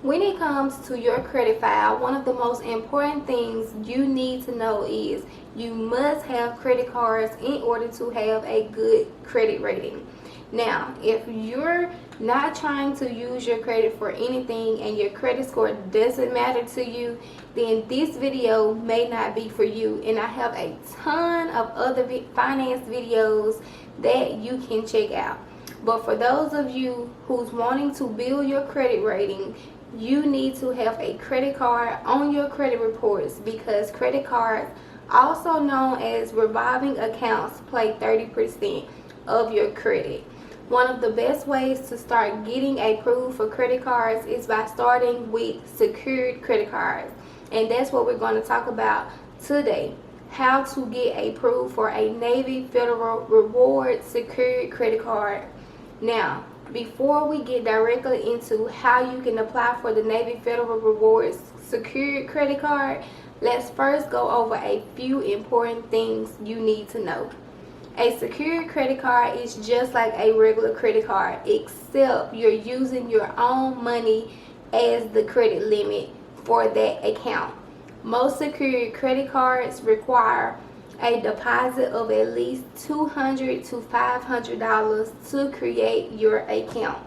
When it comes to your credit file, one of the most important things you need to know is you must have credit cards in order to have a good credit rating. Now, if you're not trying to use your credit for anything and your credit score doesn't matter to you, then this video may not be for you. And I have a ton of other finance videos that you can check out. But for those of you who's wanting to build your credit rating, you need to have a credit card on your credit reports, because credit cards, also known as revolving accounts, play 30% of your credit. One of the best ways to start getting approved for credit cards is by starting with secured credit cards. And that's what we're going to talk about today. How to get approved for a Navy Federal Rewards secured credit card. Now, before we get directly into how you can apply for the Navy Federal Rewards secured credit card, let's first go over a few important things you need to know. A secured credit card is just like a regular credit card, except you're using your own money as the credit limit for that account. Most secured credit cards require a deposit of at least $200 to $500 to create your account.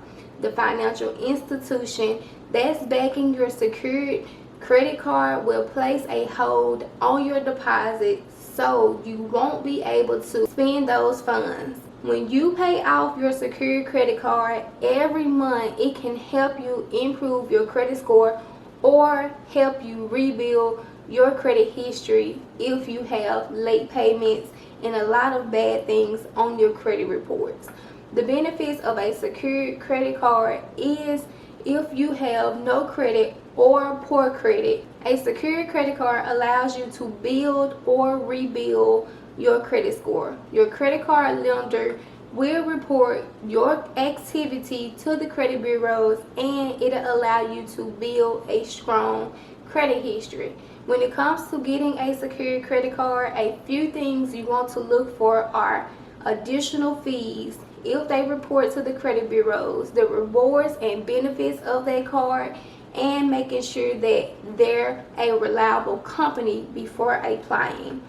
The financial institution that's backing your secured credit card will place a hold on your deposit, so you won't be able to spend those funds. When you pay off your secured credit card every month, it can help you improve your credit score or help you rebuild your credit history if you have late payments and a lot of bad things on your credit reports. The benefits of a secured credit card is if you have no credit or poor credit, a secured credit card allows you to build or rebuild your credit score. Your credit card lender will report your activity to the credit bureaus, and it'll allow you to build a strong credit history. When it comes to getting a secured credit card, a few things you want to look for are additional fees if they report to the credit bureaus, the rewards and benefits of that card, and making sure that they're a reliable company before applying.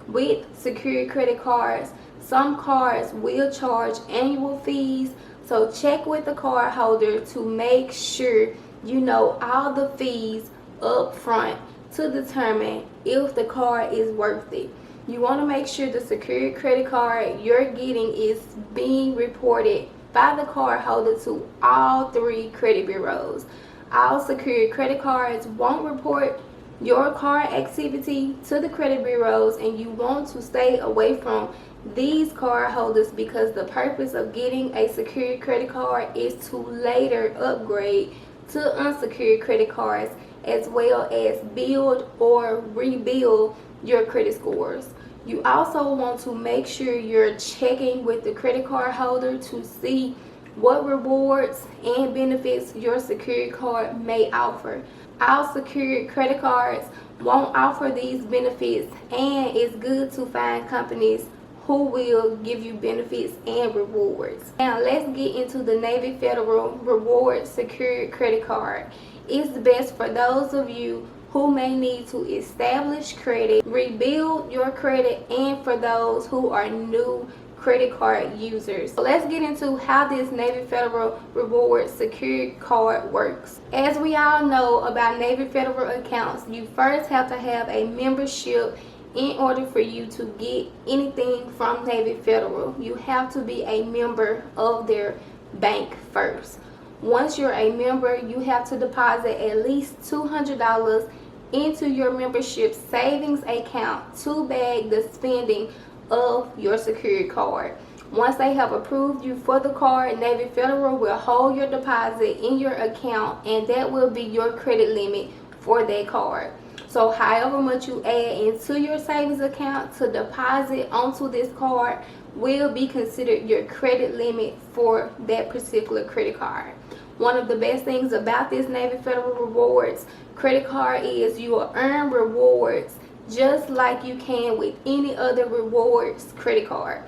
With secured credit cards, some cards will charge annual fees, so check with the card holder to make sure you know all the fees up front to determine if the card is worth it. You want to make sure the secured credit card you're getting is being reported by the card holder to all 3 credit bureaus. All secured credit cards won't report your card activity to the credit bureaus, and you want to stay away from these card holders because the purpose of getting a secured credit card is to later upgrade to unsecured credit cards, as well as build or rebuild your credit scores. You also want to make sure you're checking with the credit card holder to see what rewards and benefits your secured card may offer. All secured credit cards won't offer these benefits, and it's good to find companies who will give you benefits and rewards. Now let's get into the Navy Federal Rewards secured credit card. It's best for those of you who may need to establish credit, rebuild your credit, and for those who are new credit card users. So let's get into how this Navy Federal Rewards secured card works. As we all know about Navy Federal accounts, you first have to have a membership in order for you to get anything from Navy Federal. You have to be a member of their bank first. Once you're a member, you have to deposit at least $200 into your membership savings account to bag the spending of your secured card. Once they have approved you for the card, Navy Federal will hold your deposit in your account, and that will be your credit limit for that card. So however much you add into your savings account to deposit onto this card will be considered your credit limit for that particular credit card. One of the best things about this Navy Federal Rewards credit card is you will earn rewards just like you can with any other rewards credit card.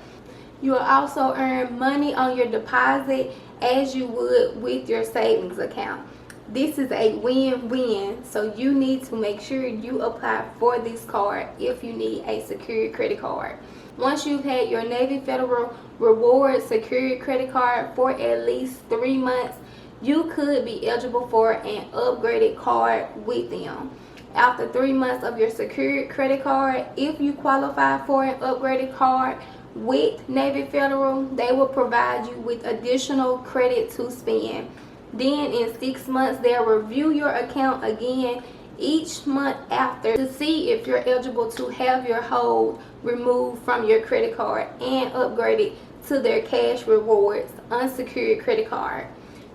You will also earn money on your deposit as you would with your savings account. This is a win-win, so you need to make sure you apply for this card if you need a secured credit card. Once you've had your Navy Federal Rewards secured credit card for at least 3 months, you could be eligible for an upgraded card with them. After 3 months of your secured credit card, if you qualify for an upgraded card with Navy Federal, they will provide you with additional credit to spend. Then in 6 months, they'll review your account again each month after to see if you're eligible to have your hold removed from your credit card and upgraded to their cash rewards unsecured credit card.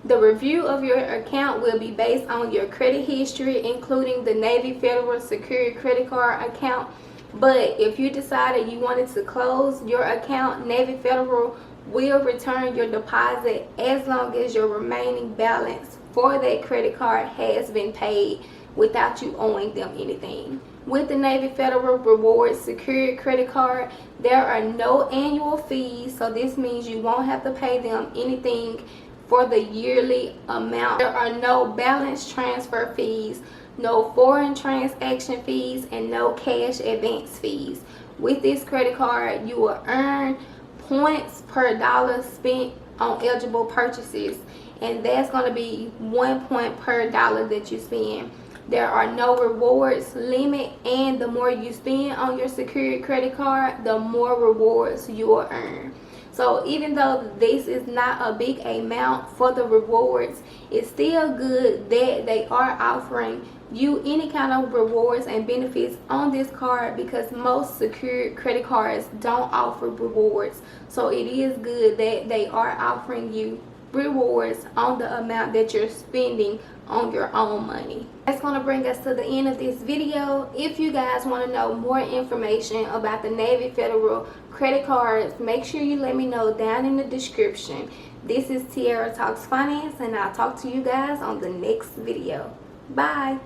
The review of your account will be based on your credit history, including the Navy Federal secured credit card account. But if you decided you wanted to close your account, Navy Federal will return your deposit as long as your remaining balance for that credit card has been paid without you owing them anything. With the Navy Federal Rewards secured credit card, there are no annual fees, so this means you won't have to pay them anything for the yearly amount. There are no balance transfer fees, no foreign transaction fees, and no cash advance fees. With this credit card, you will earn points per dollar spent on eligible purchases, and that's going to be 1 point per dollar that you spend. There are no rewards limit, and the more you spend on your secured credit card, the more rewards you will earn. So even though this is not a big amount for the rewards, it's still good that they are offering you any kind of rewards and benefits on this card, because most secured credit cards don't offer rewards. So it is good that they are offering you rewards on the amount that you're spending on your own money. That's going to bring us to the end of this video. If you guys want to know more information about the Navy Federal credit cards, make sure you let me know down in the description. This is Tiara Talks Finance, and I'll talk to you guys on the next video. Bye.